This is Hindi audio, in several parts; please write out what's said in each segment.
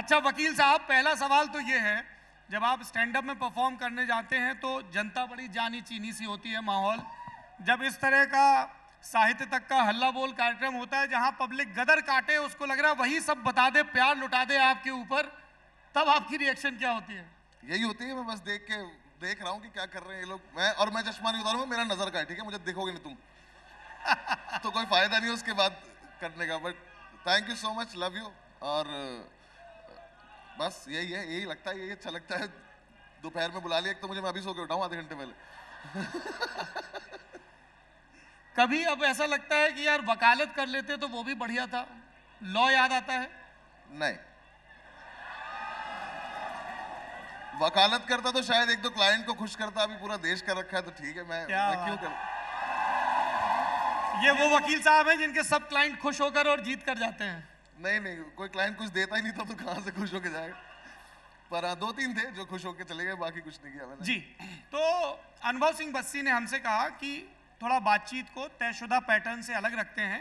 अच्छा वकील साहब, पहला सवाल तो ये है, जब आप स्टैंड अप में परफॉर्म करने जाते हैं तो जनता बड़ी जानी चीनी सी होती है माहौल। जब इस तरह का साहित्य तक का हल्ला बोल कार्यक्रम होता है जहां पब्लिक गदर काटे, उसको लग रहा है वही सब बता दे, प्यार लुटा दे आपके ऊपर, तब आपकी रिएक्शन क्या होती है? यही होती है, मैं बस देख रहा हूँ कि क्या कर रहे हैं ये लोग। मैं चश्मा नहीं उतारूंगा, मेरा नजर का है, ठीक है, मुझे देखोगे नहीं तुम तो कोई फायदा नहीं है उसके बाद करने का। But thank you so much, love you. और बस यही है, यही लगता है, यही अच्छा लगता है। दोपहर में बुला लिया, एक तो मुझे, मैं अभी सो के उठाऊं आधे घंटे पहले कभी अब ऐसा लगता है कि यार वकालत कर लेते तो वो भी बढ़िया था, लॉ याद आता है? नहीं, वकालत करता तो शायद एक दो क्लाइंट को खुश करता, अभी पूरा देश कर रखा है तो ठीक है, मैं क्यों कर। ये वो वकील साहब हैं जिनके सब क्लाइंट खुश होकर और जीत कर जाते हैं। नहीं, कोई क्लाइंट कुछ देता ही नहीं था तो कहां से खुश होके जाएगा। पर हाँ, 2-3 थे जो खुश होके चले गए, बाकी कुछ नहीं किया मैंने। जी, तो अनुभव सिंह बस्सी ने हमसे कहा कि थोड़ा बातचीत को तयशुदा पैटर्न से अलग रखते हैं।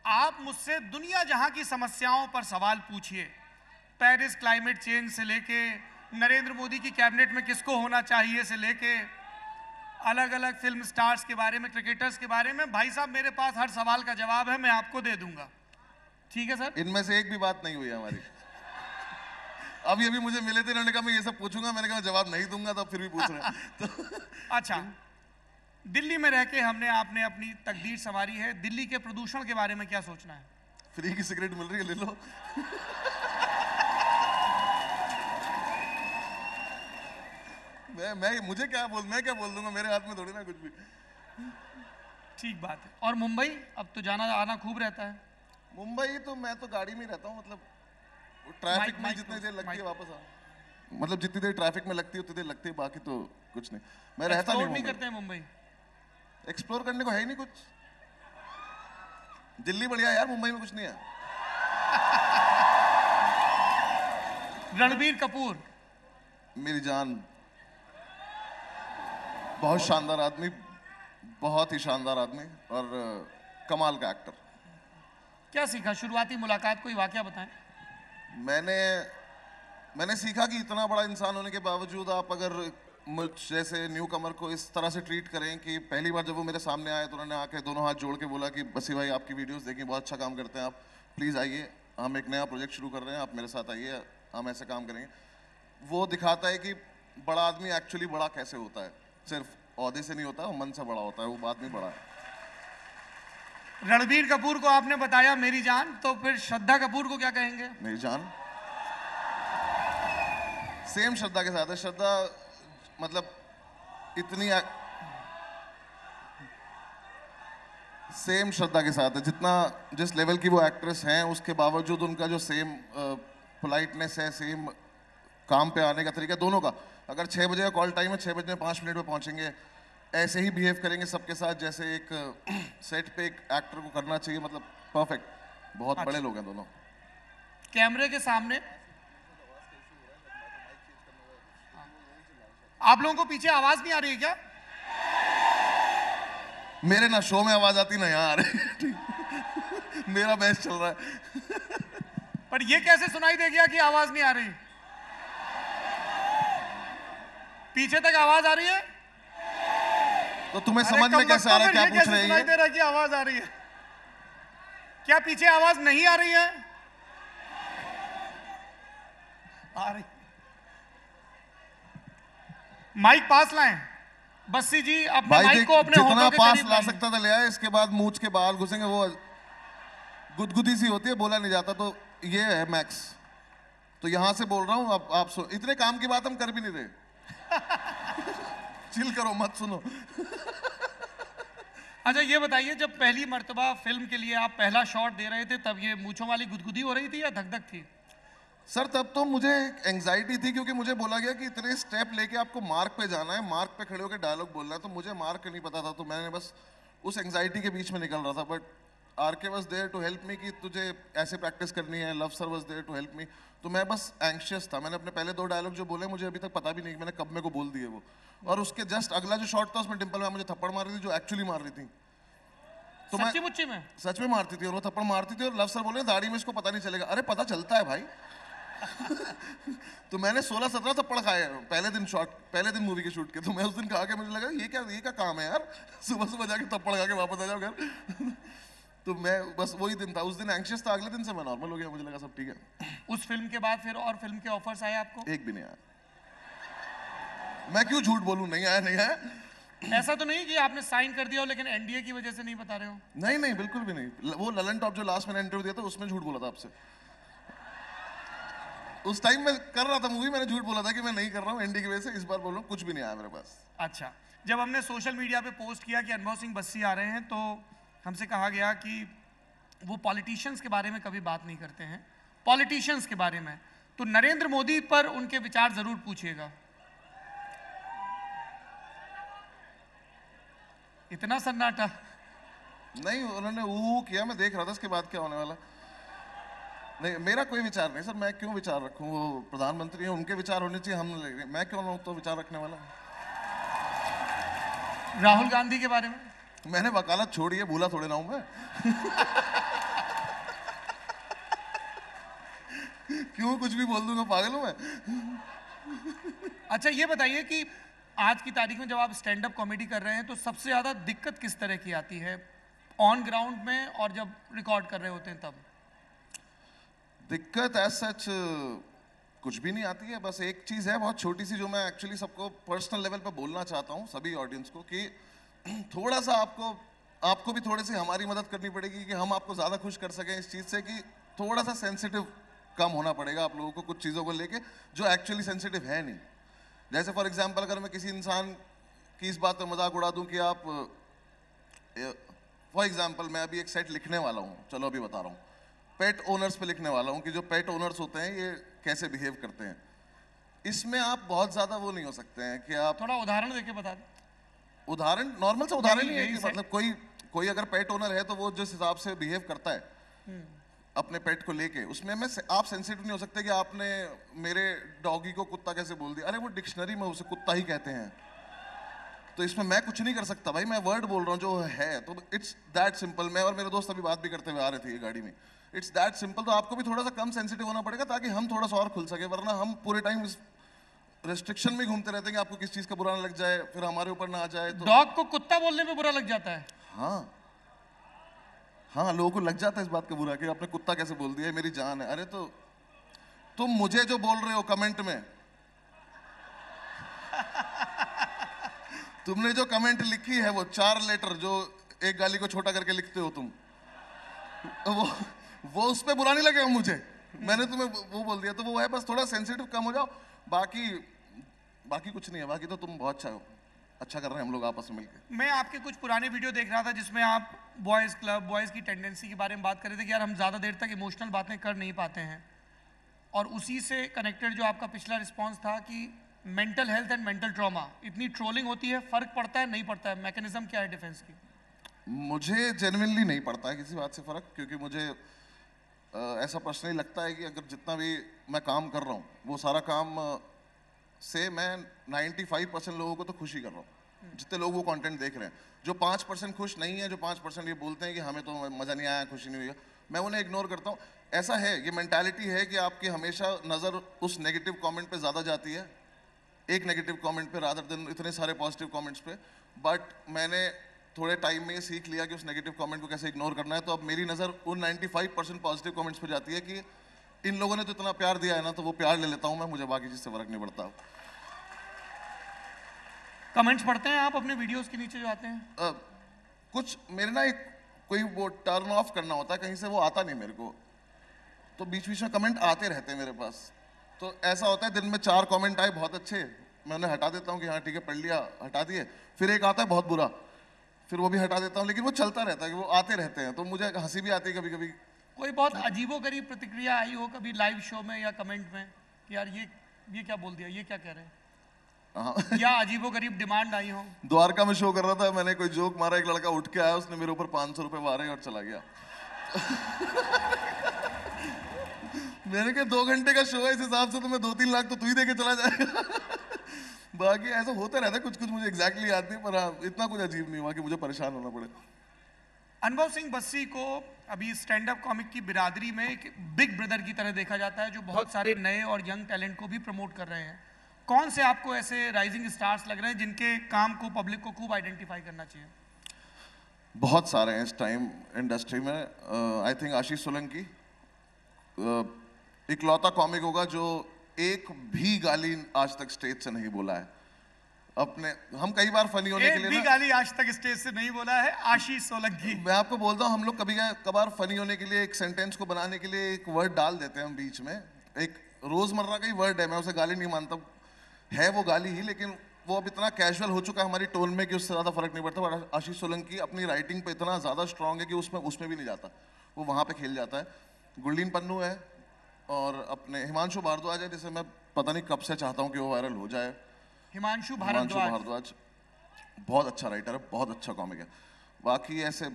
आप मुझसे दुनिया जहां की समस्याओं पर सवाल पूछिए, पेरिस क्लाइमेट चेंज से लेके नरेंद्र मोदी की कैबिनेट में किसको होना चाहिए से लेके अलग अलग फिल्म स्टार्स के बारे में, क्रिकेटर्स के बारे में, भाई साहब मेरे पास हर सवाल का जवाब है, मैं आपको दे दूंगा। ठीक है सर? इनमें से एक भी बात नहीं हुई हमारी। अभी मुझे मिले थे, इन्होंने कहा मैं ये सब पूछूंगा, मैंने कहा जवाब नहीं दूंगा, तो फिर भी पूछ रहे हैं तो अच्छा, दिल्ली में रह के आपने अपनी तकदीर संवारी है, दिल्ली के प्रदूषण के बारे में क्या सोचना है? फ्री की सिगरेट मिल रही है, ले लो मैं क्या बोल दूंगा, मेरे हाथ में थोड़ी ना कुछ भी। ठीक बात है। और मुंबई, अब तो जाना आना खूब रहता है। मुंबई तो मैं तो गाड़ी में रहता हूँ, मतलब ट्रैफिक में जितनी देर लगती है वापस मतलब जितनी देर ट्रैफिक में लगती है उतनी देर लगती है, बाकी तो कुछ नहीं। मैं रहता नहीं करते हैं मुंबई, एक्सप्लोर करने को है ही नहीं कुछ। दिल्ली बढ़िया यार, मुंबई में कुछ नहीं है। रणबीर कपूर मेरी जान, बहुत शानदार आदमी, बहुत ही शानदार आदमी और कमाल का एक्टर। क्या सीखा शुरुआती मुलाकात, कोई वाकया बताएं। मैंने सीखा कि इतना बड़ा इंसान होने के बावजूद आप अगर मुझ जैसे न्यू कमर को इस तरह से ट्रीट करें कि पहली बार जब वो मेरे सामने आए तो उन्होंने आके दोनों हाथ जोड़ के बोला कि बसी भाई आपकी वीडियोस देखिए, बहुत अच्छा काम करते हैं आप, प्लीज़ आइए, हम एक नया प्रोजेक्ट शुरू कर रहे हैं, आप मेरे साथ आइए, हम ऐसे काम करेंगे। वो दिखाता है कि बड़ा आदमी एक्चुअली बड़ा कैसे होता है, सिर्फ औहदे से नहीं होता, वो मन से बड़ा होता है, वो बात नहीं बड़ा है। रणबीर कपूर को आपने बताया मेरी जान, तो फिर श्रद्धा कपूर को क्या कहेंगे? मेरी जान सेम श्रद्धा के साथ है। श्रद्धा मतलब इतनी सेम श्रद्धा के साथ है, जिस लेवल की वो एक्ट्रेस हैं उसके बावजूद उनका जो सेम पोलाइटनेस है, सेम काम पे आने का तरीका दोनों का। अगर 6 बजे का कॉल टाइम है, 6 बजे 5 मिनट में पहुंचेंगे, ऐसे ही बिहेव करेंगे सबके साथ जैसे एक सेट पे एक एक्टर को करना चाहिए, मतलब परफेक्ट। बहुत बड़े लोग हैं दोनों। कैमरे के सामने आप लोगों को पीछे आवाज नहीं आ रही है क्या? मेरे ना शो में आवाज आती ना यहाँ आ रही मेरा बेस्ट चल रहा है पर ये कैसे सुनाई दे गया कि आवाज नहीं आ रही? पीछे तक आवाज आ रही है तो तुम्हें समझ में कैसे आ रहा है क्या पूछ रहे हैं? सुनाई दे रहा है कि आवाज आ रही है। क्या पीछे आवाज नहीं आ रही है? आ रही। माइक पास लाएं बस्सी जी, अपने माइक को अपने जितना पास ला सकता था ले आए, इसके बाद मूंछ के बाहर घुसेंगे, वो गुदगुदी सी होती है, बोला नहीं जाता, तो ये है मैक्स। तो यहां से बोल रहा हूं, अब आप इतने काम की बात हम कर भी नहीं रहे चिल करो, मत सुनो अच्छा ये बताइए, जब पहली मर्तबा फिल्म के लिए आप पहला शॉट दे रहे थे, तब ये मूंछों वाली गुदगुदी हो रही थी या धक-धक थी? सर तब तो मुझे एंग्जाइटी थी, क्योंकि मुझे बोला गया कि इतने स्टेप लेके आपको मार्क पे जाना है, मार्क पे खड़े होकर डायलॉग बोलना है, तो मुझे मार्क नहीं पता था, तो मैंने बस उस एंग्जाइटी के बीच में निकल रहा था। But RK was there to help me कि तुझे ऐसे प्रैक्टिस करनी है, love sir was there to help me, तो मैं बस एंग्शियस था। मैंने अपने पहले 2 डायलॉग जो बोले मुझे अभी तक पता भी नहीं मैंने कब मेरे को बोल दिए वो, और उसके जस्ट अगला जो शॉट था उसमें डिम्पल मैम मुझे थप्पड़ मार रही थी, जो एक्चुअली मार रही थी, तो मैं में सच में मारती थी, और वो थप्पड़ मारती थी, और लव सर बोले दाढ़ी में इसको पता नहीं चलेगा। अरे पता चलता है भाई तो मैंने 16-17 थप्पड़ खाए पहले दिन मूवी के शूट के। तो मैं उस दिन कहा कि मुझे लगा ये क्या काम है यार, सुबह सुबह जाके थप्पड़ खा के वापस आ जाओ घर। तो मैं बस वही दिन था, उस दिन एंग्शियस था, अगले दिन से मैं नॉर्मल हो गया, मुझे लगा सब ठीक है। उस फिल्म के बाद फिर और फिल्म के ऑफर्स आए आपको? एक भी नहीं आया। मैं क्यों झूठ बोलूं, नहीं आया नहीं आया। ऐसा तो नहीं कि आपने साइन कर दिया हो लेकिन एनडीए की वजह से नहीं बता रहे हो? नहीं नहीं बिल्कुल भी नहीं। वो ललन टॉप जो लास्ट मैंने इंटरव्यू दिया था उसमें झूठ बोला था आपसे। उस टाइम मैं कर रहा था मूवी, मैंने झूठ बोला था कि मैं नहीं कर रहा हूँ एनडीए की वजह से। इस बार बोल रहा हूँ कुछ भी नहीं आया मेरे पास। अच्छा, जब हमने सोशल मीडिया पे पोस्ट किया कि अनुभव सिंह बस्सी आ रहे हैं तो हमसे कहा गया कि वो पॉलिटिशियंस के बारे में कभी बात नहीं करते हैं, पॉलिटिशियंस के बारे में। तो नरेंद्र मोदी पर उनके विचार जरूर पूछिएगा। इतना सन्नाटा? नहीं, उन्होंने वो किया, मैं देख रहा था इसके बाद क्या होने वाला। नहीं, मेरा कोई विचार नहीं सर, मैं क्यों विचार रखूं, वो प्रधानमंत्री हैं, उनके विचार होने चाहिए, मैं क्यों ना तो विचार रखने वाला। राहुल गांधी के बारे में? मैंने वकालत छोड़ी है, भूला थोड़े ना हूं मैं। क्यों कुछ भी बोल दूंगा, पागल हूं मैं? अच्छा ये बताइए कि आज की तारीख में जब आप स्टैंड अप कॉमेडी कर रहे हैं तो सबसे ज्यादा दिक्कत किस तरह की आती है, ऑन ग्राउंड में और जब रिकॉर्ड कर रहे होते हैं तब? दिक्कत एज सच कुछ भी नहीं आती है, बस एक चीज़ है बहुत छोटी सी जो मैं एक्चुअली सबको पर्सनल लेवल पे बोलना चाहता हूँ, सभी ऑडियंस को, कि थोड़ा सा आपको भी थोड़ी सी हमारी मदद करनी पड़ेगी कि हम आपको ज़्यादा खुश कर सकें इस चीज़ से, कि थोड़ा सा सेंसिटिव कम होना पड़ेगा आप लोगों को कुछ चीज़ों को लेके जो एक्चुअली सेंसिटिव है नहीं। जैसे फॉर एग्जांपल अगर मैं किसी इंसान की इस बात पे मजाक उड़ा दूं कि आप फॉर एग्जांपल मैं अभी एक सेट लिखने वाला हूं, चलो अभी बता रहा हूं, पेट ओनर्स पे लिखने वाला हूं कि जो पेट ओनर्स होते हैं ये कैसे बिहेव करते हैं। इसमें आप बहुत ज्यादा वो नहीं हो सकते हैं कि आप थोड़ा उदाहरण देके बता दें। उदाहरण नॉर्मल सा उदाहरण ही है यही कि मतलब कोई अगर पेट ओनर है तो वो जिस हिसाब से बिहेव करता है अपने पेट को लेके, उसमें आप सेंसिटिव नहीं हो सकते कि आपने मेरे डॉगी को कुत्ता कैसे बोल दिया, अरे वो डिक्शनरी में उसे कुत्ता ही कहते हैं, तो इसमें मैं कुछ नहीं कर सकता भाई, मैं वर्ड बोल रहा हूँ जो है, तो इट्स दैट सिंपल। मैं और मेरे दोस्त अभी बात भी करते हुए आ रहे थे ये गाड़ी में, इट्स दैट सिंपल। तो आपको भी थोड़ा सा कम सेंसिटिव होना पड़ेगा ताकि हम थोड़ा सा और खुल सके, वरना हम पूरे टाइम इस रेस्ट्रिक्शन में घूमते रहते हैं कि आपको किस चीज का बुरा ना लग जाए, फिर हमारे ऊपर ना आ जाए। तो डॉग को कुत्ता बोलने पे बुरा लग जाता है? हाँ, लोगों को लग जाता है इस बात का बुरा कि आपने कुत्ता कैसे बोल दिया, मेरी जान है। अरे तो तुम मुझे जो बोल रहे हो कमेंट में, तुमने जो कमेंट लिखी है वो 4 लेटर जो एक गाली को छोटा करके लिखते हो तुम, वो उस पे बुरा नहीं लगेगा मुझे, मैंने तुम्हें वो बोल दिया, तो वो है बस थोड़ा सेंसिटिव कम हो जाओ, बाकी कुछ नहीं है, बाकी तो तुम बहुत अच्छा कर रहे हैं हम लोग आपस में मिलकर। मैं आपके कुछ पुराने वीडियो देख रहा था जिसमें आप बॉयज क्लब, बॉयज की टेंडेंसी के बारे में बात कर रहे थे कि यार हम ज़्यादा देर तक इमोशनल बातें कर नहीं पाते हैं, और उसी से कनेक्टेड जो आपका पिछला रिस्पॉन्स था कि mental health and mental trauma, इतनी ट्रोलिंग होती है, फ़र्क पड़ता है नहीं पड़ता है, मैकेनिज्म क्या है डिफेंस की? मुझे जेन्युइनली नहीं पड़ता है किसी बात से फ़र्क, क्योंकि मुझे ऐसा पर्सनली लगता है कि अगर जितना भी मैं काम कर रहा हूँ वो सारा काम से मैं 95% लोगों को तो खुश ही कर रहा हूँ, जितने लोग वो कंटेंट देख रहे हैं। जो 5% खुश नहीं है, जो 5% ये बोलते हैं कि हमें तो मज़ा नहीं आया, खुशी नहीं हुई, मैं उन्हें इग्नोर करता हूँ। ऐसा है, ये मेंटालिटी है कि आपकी हमेशा नज़र उस नेगेटिव कमेंट पे ज़्यादा जाती है, एक नेगेटिव कमेंट पे रादर देन इतने सारे पॉजिटिव कमेंट्स पे। बट मैंने थोड़े टाइम में सीख लिया कि उस नेगेटिव कमेंट को कैसे इग्नोर करना है, तो अब मेरी नज़र उन 95% पॉजिटिव कमेंट्स पे जाती है कि इन लोगों ने तो इतना प्यार दिया है ना, तो वो प्यार ले लेता हूँ मैं, मुझे बाकी चीज़ से फ़र्क नहीं पड़ता। कमेंट्स पढ़ते हैं आप अपने वीडियोस के नीचे जो आते हैं? कुछ मेरे ना एक कोई वो टर्न ऑफ करना होता है, कहीं से वो आता नहीं मेरे को, तो बीच बीच में कमेंट आते रहते हैं मेरे पास। तो ऐसा होता है दिन में 4 कमेंट आए बहुत अच्छे, मैं उन्हें हटा देता हूँ कि हाँ ठीक है पढ़ लिया, हटा दिए, फिर एक आता है बहुत बुरा, फिर वो भी हटा देता हूँ, लेकिन वो चलता रहता है कि वो आते रहते हैं, तो मुझे हंसी भी आती है कभी कभी। कोई बहुत अजीबोगरीब प्रतिक्रिया आई हो कभी लाइव शो में या कमेंट में कि यार ये क्या बोल दिया, ये क्या कह रहे हैं? हाँ। या अजीबोगरीब डिमांड आई हो? द्वारका में शो कर रहा था, मैंने कोई जोक मारा, एक लड़का उठ के आया, उसने मेरे ऊपर 500 रुपए मारे और चला गया। मैंने कहा 2 घंटे का शो है, इस हिसाब से तो मैं 2-3 लाख तो तू ही देके चला जाएगा। बाकी ऐसा होता रहता है कुछ कुछ, मुझे एग्जैक्टली याद नहीं, पर हाँ इतना कुछ अजीब नहीं हुआ कि मुझे परेशान होना पड़े। अनुभव सिंह बस्सी को अभी स्टैंड अप कॉमिक की बिरादरी में एक बिग ब्रदर की तरह देखा जाता है, जो बहुत सारे नए और यंग टैलेंट को भी प्रमोट कर रहे हैं। कौन से आपको ऐसे राइजिंग स्टार्स लग रहे हैं जिनके काम को पब्लिक को खूब आइडेंटिफाई करना चाहिए? बहुत सारे हैं इस टाइम इंडस्ट्री में। आई थिंक आशीष सोलंकी इकलौता कॉमिक होगा जो एक भी गाली आज तक स्टेज से नहीं बोला है अपने। हम कई बार फनी होने के लिए भी गाली आज तक स्टेज से नहीं बोला है आशीष सोलंकी। मैं आपको बोलता हूँ, हम लोग कभी कभार फनी होने के लिए एक सेंटेंस को बनाने के लिए एक वर्ड डाल देते हैं हम बीच में, एक रोजमर्रा का ही वर्ड है, मैं उसे गाली नहीं मानता, है वो गाली ही, लेकिन वो अब इतना कैजुअल हो चुका है हमारी टोन में कि उससे ज़्यादा फर्क नहीं पड़ता। और आशीष सोलंकी अपनी राइटिंग पे इतना ज़्यादा स्ट्रांग है कि उसमें भी नहीं जाता, वो वहाँ पे खेल जाता है। गुरलीन पन्नू है और अपने हिमांशु भारद्वाज है, जिसे मैं पता नहीं कब से चाहता हूँ कि वो वायरल हो जाए। हिमांशु भारद्वाज बहुत अच्छा राइटर है, बहुत अच्छा कॉमिक है। बाकी ऐसे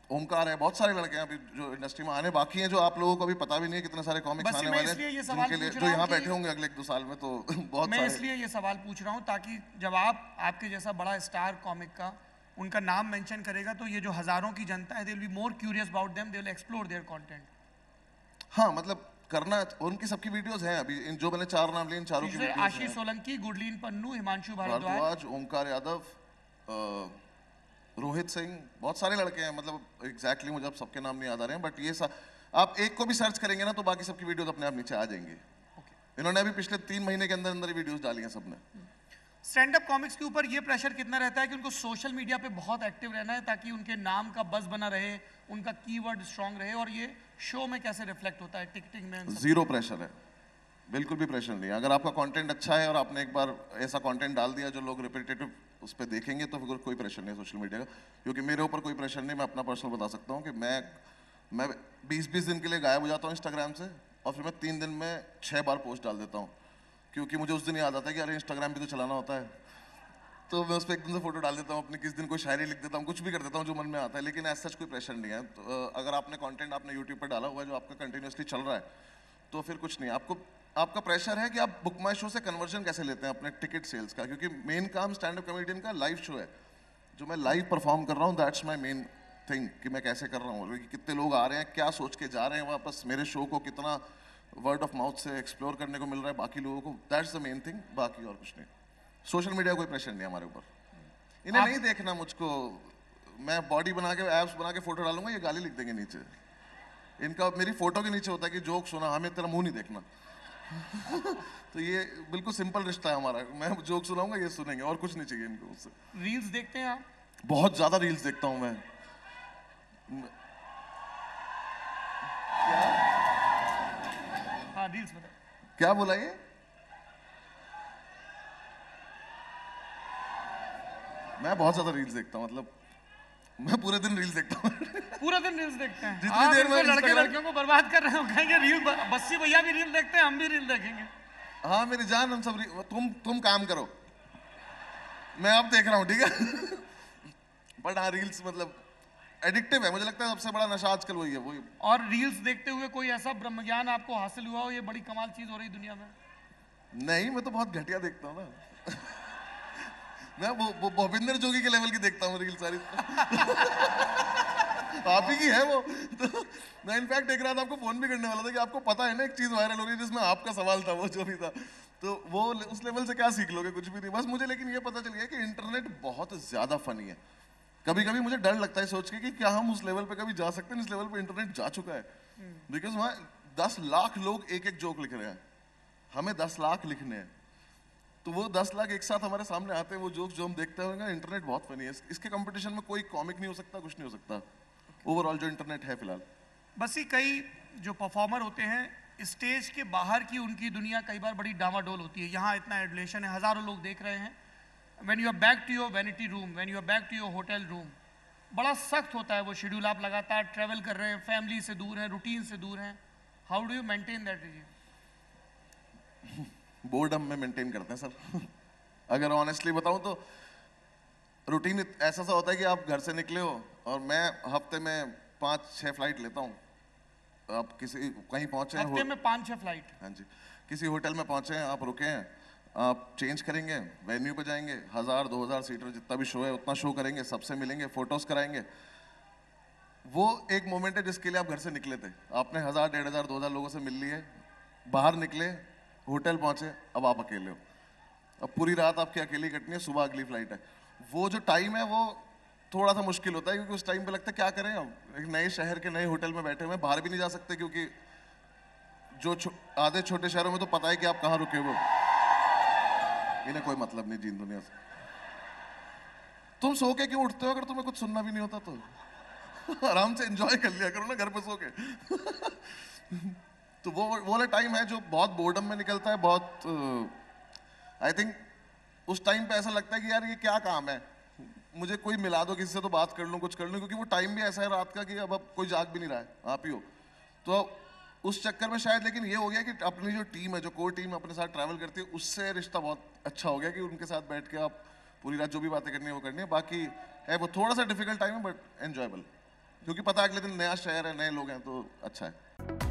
ओमकार है, बहुत सारे लड़के हैं अभी जो इंडस्ट्री में आने बाकी हैं, जो आप लोगों को भी पता भी नहीं है कितने सारे कॉमिक्स आने वाले हैं, जिनके लिए जो यहाँ बैठे होंगे अगले 1-2 साल में, तो बहुत मैं इसलिए ये सवाल पूछ रहा हूँ ताकि जब आपके जैसा बड़ा स्टार कॉमिक का उनका नाम मेंशन करेगा तो ये जो हजारों की जनता है, they will be more curious about them, they will explore their content. हाँ, मतलब करना, उनकी सबकी वीडियोस हैं अभी, इन जो मैंने 4 नाम लिए, इन चारों की वीडियोस हैं। आशीष सोलंकी, गुरलीन पन्नू, हिमांशु भारद्वाज, ओमकार यादव, रोहित सिंह, बहुत सारे लड़के हैं। मतलब एग्जैक्टली मुझे अब सबके नाम नहीं याद आ रहे हैं, बट ये आप एक को भी सर्च करेंगे ना तो बाकी सबकी वीडियोस अपने आप नीचे आ जाएंगे। इन्होंने अभी पिछले 3 महीने के अंदर अंदर ही वीडियोस डाली हैं सबने। स्टैंड अप कॉमिक्स के ऊपर ये प्रेशर कितना रहता है कि उनको सोशल मीडिया पे बहुत एक्टिव रहना है ताकि उनके नाम का बज़ बना रहे, उनका कीवर्ड स्ट्रांग रहे, और ये शो में कैसे रिफ्लेक्ट होता है टिकटिंग में? जीरो प्रेशर है, बिल्कुल भी प्रेशर नहीं है। अगर आपका कंटेंट अच्छा है और आपने एक बार ऐसा कंटेंट डाल दिया जो लोग रिपीटेटिव उस पर देखेंगे तो फिर कोई प्रेशर नहीं है सोशल मीडिया का। क्योंकि मेरे ऊपर कोई प्रेशर नहीं, मैं अपना पर्सनल बता सकता हूँ कि मैं 20-20 दिन के लिए गायब हो जाता हूँ इंस्टाग्राम से, और फिर मैं 3 दिन में 6 बार पोस्ट डाल देता हूँ, क्योंकि मुझे उस दिन याद आता है कि अरे इंस्टाग्राम भी तो चलाना होता है, तो मैं उस पर एकदम से फोटो डाल देता हूँ अपनी, किस दिन कोई शायरी लिख देता हूँ, कुछ भी कर देता हूँ जो मन में आता है। लेकिन ऐसा सच कोई प्रेशर नहीं है। तो अगर आपने कंटेंट आपने यूट्यूब पर डाला हुआ है जो आपका कंटिन्यूसली चल रहा है तो फिर कुछ नहीं। आपका प्रेशर है कि आप बुक माई शो से कन्वर्जन कैसे लेते हैं अपने टिकट सेल्स का, क्योंकि मेन काम स्टैंड अप कॉमेडियन का लाइव शो है, जो मैं लाइव परफॉर्म कर रहा हूँ, दैट्स माई मेन थिंग, कि मैं कैसे कर रहा हूँ, कितने लोग आ रहे हैं, क्या सोच के जा रहे हैं वापस, मेरे शो को कितना वर्ड ऑफ माउथ से एक्सप्लोर करने को मिल रहा है बाकी लोगों को, दैट्स द मेन थिंग। बाकी और कुछ नहीं। सोशल मीडिया कोई प्रेशर नहीं है हमारे ऊपर। इन्हें नहीं देखना मुझको, मैं बॉडी बना के एब्स बना के फोटो डालूंगा, ये गाली लिख देंगे नीचे। इनका मेरी फोटो के नीचे होता है कि जोक सुना, हमें तेरा मुंह नहीं देखना। तो ये बिल्कुल सिंपल रिश्ता है हमारा, मैं जोक सुनाऊंगा, ये सुनेंगे, और कुछ नहीं चाहिए इनको मुझसे। रील्स देखते हैं आप? बहुत ज्यादा रील्स देखता हूँ मैं। हाँ, रील्स बता। क्या बोला ये? मैं बहुत ज्यादा रील्स देखता हूँ, मतलब मैं पूरे दिन रील्स देखता हूँ। पूरा दिन रील्स देखते हैं? जितनी देर में लड़के लड़कियों को बर्बाद कर रहे हो, कहेंगे रील बस्सी भैया भी रील देखते हैं, हम भी रील देखेंगे। हाँ मेरी जान, हम सब तुम काम करो, मैं अब देख रहा हूँ, ठीक है। बट हाँ, रील्स मतलब एडिक्टिव है, मुझे लगता है सबसे बड़ा नशा आजकल वही है, वही। और रील्स देखते हुए कोई ऐसा ब्रह्म ज्ञान आपको हासिल हुआ हो, ये बड़ी कमाल चीज हो रही दुनिया में? नहीं, मैं तो बहुत घटिया देखता हूँ ना। मैं वो भूपिंदर जोगी के लेवल की देखता हूँ रील सारी। आप ही की है वो। तो मैं इनफैक्ट एक रात आपको फोन भी करने वाला था कि आपको पता है ना एक चीज वायरल हो रही है जिसमें आपका सवाल था, वो जो भी था, तो वो उस लेवल से क्या सीख लोगे, कुछ भी नहीं। बस मुझे लेकिन ये पता चल गया कि इंटरनेट बहुत ज्यादा फनी है। कभी कभी मुझे डर लगता है सोच के कि क्या हम उस लेवल पे कभी जा सकते हैं, इस लेवल पे इंटरनेट जा चुका है। बिकॉज वहाँ 10 लाख लोग एक एक जोक लिख रहे हैं, हमें 10 लाख लिखने हैं, तो वो 10 लाख एक साथ हमारे सामने आते हैं, वो जोक्स जो हम देखते हैं। इंटरनेट बहुत फनी है, इसके कंपटीशन में कोई कॉमिक नहीं हो सकता, कुछ नहीं हो सकता ओवरऑल जो इंटरनेट है फिलहाल। बस ही कई जो परफॉर्मर होते हैं स्टेज के बाहर की उनकी दुनिया कई बार बड़ी डामाडोल होती है। यहाँ इतना एडुलेशन है, हजारों लोग देख रहे हैं। When you are back to your vanity room, when you are back to your hotel room, बड़ा सख्त होता है वो शेड्यूल, आप लगातार ट्रैवल कर रहे हैं, फैमिली से दूर हैं, रूटीन से दूर हैं। How do you maintain that regime? Boredom में मेंटेन करते हैं सर। अगर ऑनेस्टली बताऊं तो रूटीन ऐसा सा होता है कि आप घर से निकले हो और मैं हफ्ते में 5-6 फ्लाइट लेता हूँ। आप किसी कहीं पहुंचे हैं, हफ्ते में 5-6 फ्लाइट? हाँ जी, किसी होटल में पहुंचे हैं, आप रुके हैं, आप चेंज करेंगे, वेन्यू पे जाएंगे, 1000-2000 सीटर जितना भी शो है उतना शो करेंगे, सबसे मिलेंगे, फोटोज कराएंगे, वो एक मोमेंट है जिसके लिए आप घर से निकले थे, आपने 1000, 1500, 2000 लोगों से मिल लिए, बाहर निकले, होटल पहुंचे, अब आप अकेले हो, अब पूरी रात आपकी अकेली कटनी है, सुबह अगली फ्लाइट है। वो जो टाइम है वो थोड़ा सा मुश्किल होता है, क्योंकि उस टाइम पे लगता है क्या करें, अब एक नए शहर के नए होटल में बैठे हुए हैं, बाहर भी नहीं जा सकते, क्योंकि जो आधे छोटे शहरों में तो पता है कि आप कहाँ रुके हो, इन्हें कोई मतलब नहीं जीन दुनिया से। तुम सो के क्यों उठते हो अगर तुम्हें कुछ सुनना भी नहीं होता तो? आराम से एंजॉय कर लिया करो ना घर पे सो के। तो वो वाला टाइम है जो बहुत बोर्डम में निकलता है, बहुत आई थिंक उस टाइम पे ऐसा लगता है कि यार ये क्या काम है, मुझे कोई मिला दो किसी से तो बात कर लूँ, कुछ कर लूँ, क्योंकि वो टाइम भी ऐसा है रात का कि अब कोई जाग भी नहीं रहा है, आप ही हो। तो उस चक्कर में शायद, लेकिन ये हो गया कि अपनी जो टीम है, जो कोर टीम अपने साथ ट्रैवल करती है, उससे रिश्ता बहुत अच्छा हो गया कि उनके साथ बैठ के आप पूरी रात जो भी बातें करनी है वो करनी है। बाकी है वो थोड़ा सा डिफिकल्ट टाइम है बट एंजॉयबल, क्योंकि पता है अगले दिन नया शहर है, नए लोग हैं, तो अच्छा है।